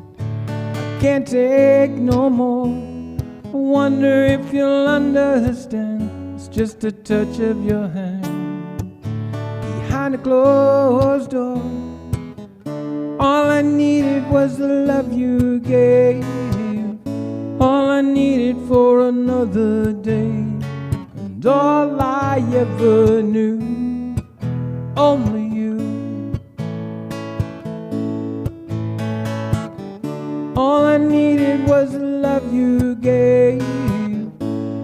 I can't take no more. I wonder if you'll understand. It's just a touch of your hand behind a closed door. All I needed was the love you gave. All I needed for another day. And all I ever knew, only you. All I needed was the love you gave.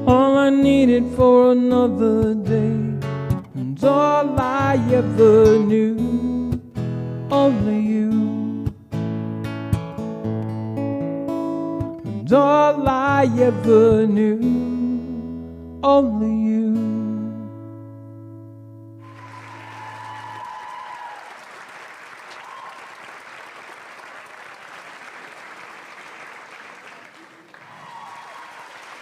All I needed for another day. And all I ever knew, only you. And all I ever knew, only you.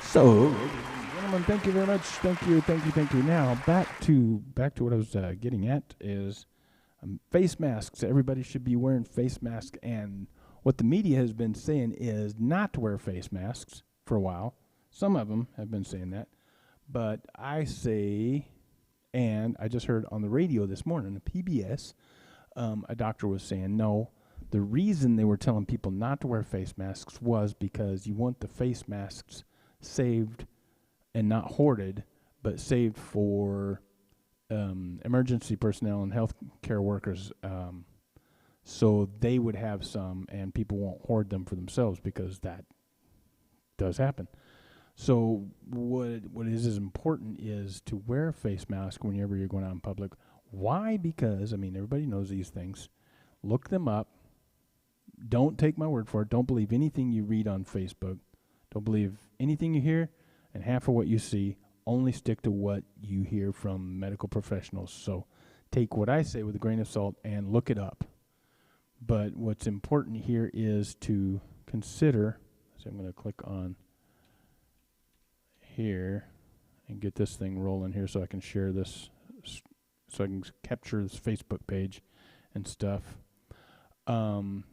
So, ladies and gentlemen, thank you very much. Thank you. Now, back to what I was getting at is face masks. Everybody should be wearing face masks, and what the media has been saying is not to wear face masks for a while. Some of them have been saying that, but I say, and I just heard on the radio this morning, the PBS, a doctor was saying, no, the reason they were telling people not to wear face masks was because you want the face masks saved and not hoarded, but saved for emergency personnel and healthcare workers, so they would have some and people won't hoard them for themselves, because that does happen. So what is important is to wear a face mask whenever you're going out in public. Why? Because, I mean, everybody knows these things. Look them up. Don't take my word for it. Don't believe anything you read on Facebook. Don't believe anything you hear, and half of what you see. Only stick to what you hear from medical professionals. So take what I say with a grain of salt and look it up. But what's important here is to consider, so I'm going to click on here and get this thing rolling here so I can share this, so I can capture this Facebook page and stuff. The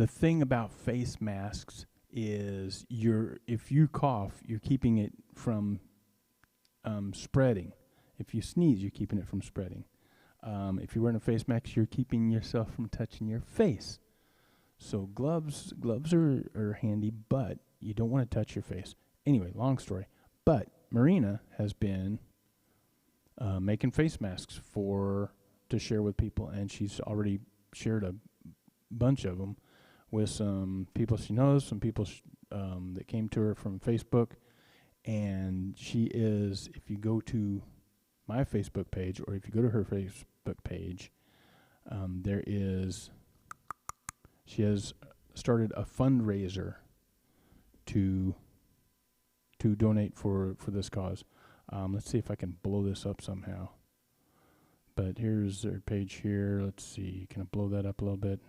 thing about face masks is if you cough, you're keeping it from spreading. If you sneeze, you're keeping it from spreading. If you're wearing a face mask, you're keeping yourself from touching your face. So gloves are handy, but you don't want to touch your face. Anyway, long story. But Marina has been making face masks to share with people, and she's already shared a bunch of them with some people she knows, some people that came to her from Facebook. And she is, if you go to my Facebook page, or if you go to her Facebook page, she has started a fundraiser to donate for this cause. Let's see if I can blow this up somehow. But here's their page here. Let's see, can I blow that up a little bit?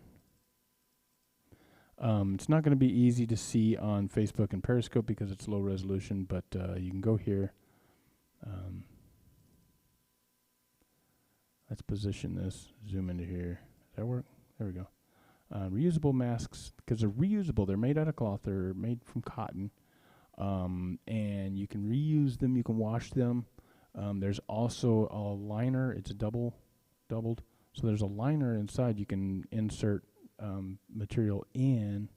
It's not going to be easy to see on Facebook and Periscope because it's low resolution, but you can go here. Let's position this, zoom into here. Does that work? There we go. Reusable masks, because they're reusable. They're made out of cloth. They're made from cotton. And you can reuse them. You can wash them. There's also a liner. It's doubled. So there's a liner inside. You can insert material in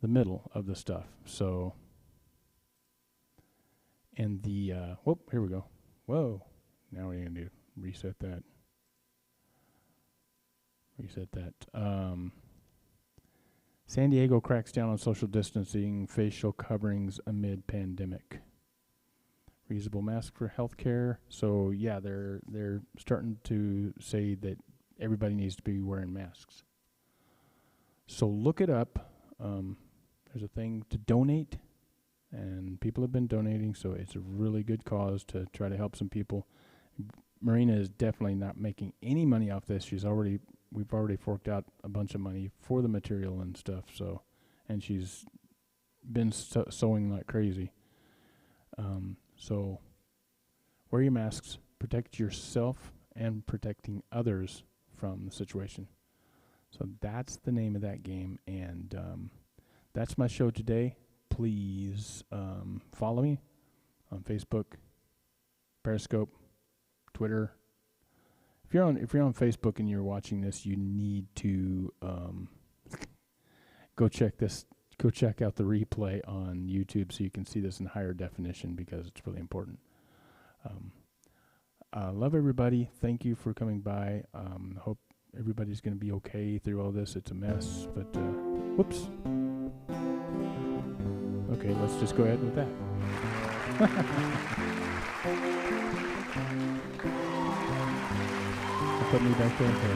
the middle of the stuff. So, and the, here we go. Whoa. Now what are you going to do? Reset that. San Diego cracks down on social distancing, facial coverings amid pandemic. Reusable mask for healthcare. So yeah, they're starting to say that everybody needs to be wearing masks. So look it up. There's a thing to donate, and people have been donating, so it's a really good cause to try to help some people. Marina is definitely not making any money off this. We've already forked out a bunch of money for the material and stuff. So, and she's been sewing like crazy. So wear your masks, protect yourself, and protecting others from the situation. So that's the name of that game, and that's my show today. Please follow me on Facebook, Periscope, Twitter. If you're on Facebook and you're watching this, you need to go check out the replay on YouTube so you can see this in higher definition, because it's really important. Love everybody. Thank you for coming by. Hope everybody's going to be okay through all this. It's a mess, but whoops. Okay, let's just go ahead with that. Put me back there. Okay.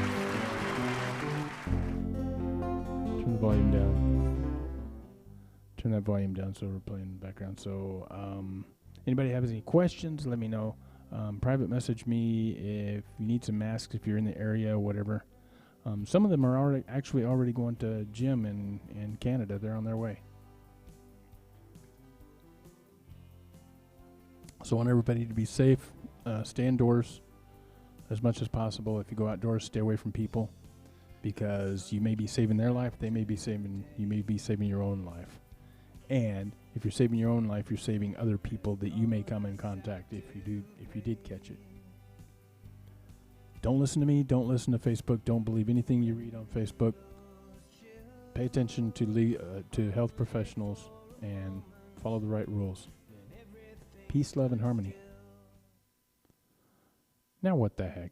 Turn the volume down. Turn that volume down so we're playing in the background. So, anybody have any questions, let me know. Private message me if you need some masks, if you're in the area, whatever. Some of them are already going to gym in Canada. They're on their way. So I want everybody to be safe. Stay indoors as much as possible. If you go outdoors, stay away from people, because you may be saving their life. You may be saving your own life. And if you're saving your own life, you're saving other people that you may come in contact if you did catch it. Don't listen to me. Don't listen to Facebook. Don't believe anything you read on Facebook. Pay attention to health professionals and follow the right rules. Peace, love, and harmony. Now what the heck?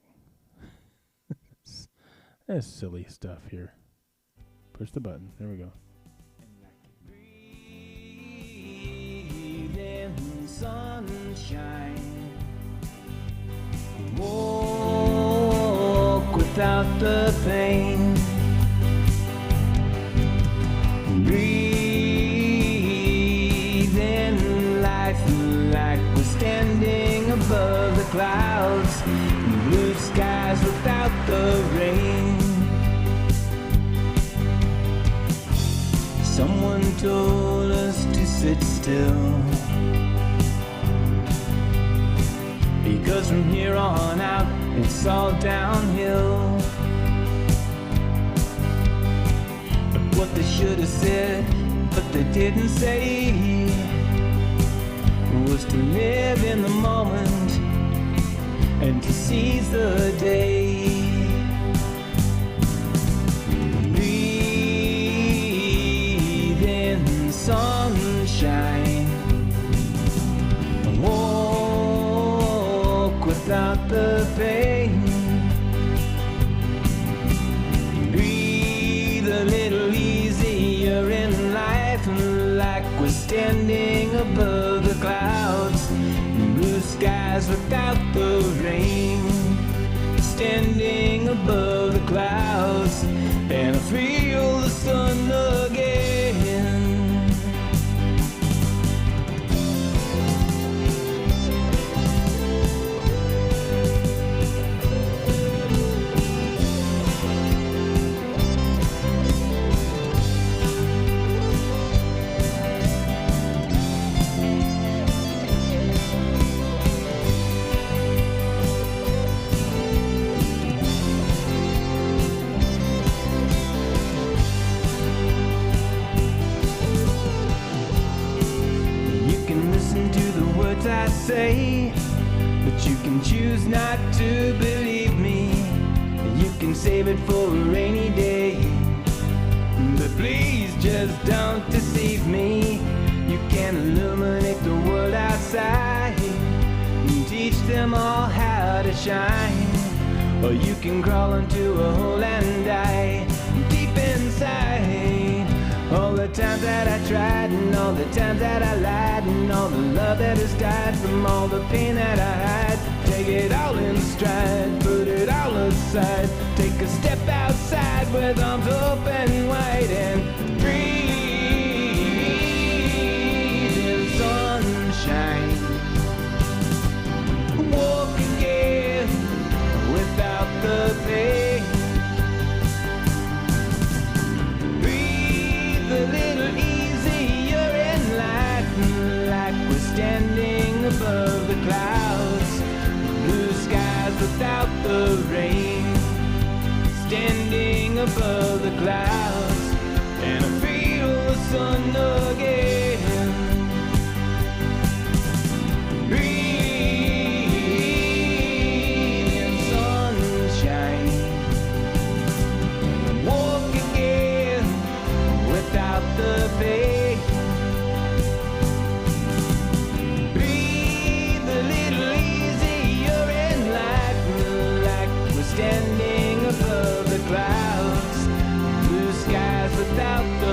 That's silly stuff here. Push the button. There we go. Breathe in sunshine. Walk without the pain. Breathe in life like we're standing above the clouds. Blue skies without the rain. Someone told us to sit still, because from here on out it's all downhill. But what they should have said, but they didn't say, was to live in the moment and to seize the day. Breathe in sunshine. Walk without the pain. Breathe a little easier in life, like we're standing above the clouds. Blue skies without the rain, standing above the clouds, and I feel the sun again. say, but you can choose not to believe me. You can save it for a rainy day, but please just don't deceive me. You can illuminate the world outside and teach them all how to shine, or you can crawl into a hole and die deep inside. All the times that I tried, and all the times that I lied, and all the love that has died from all the pain that I hide. Take it all in stride, put it all aside. Take a step outside with arms open wide and breathe in sunshine. Walk again without the pain. Breathe a little easier in life, like we're standing above the clouds. Blue skies without the rain, standing above the clouds, and I feel the sun again. Breathe in sunshine. Walk again without the pain. Breathe a little easier in life, like we're standing above the clouds. Blue skies without the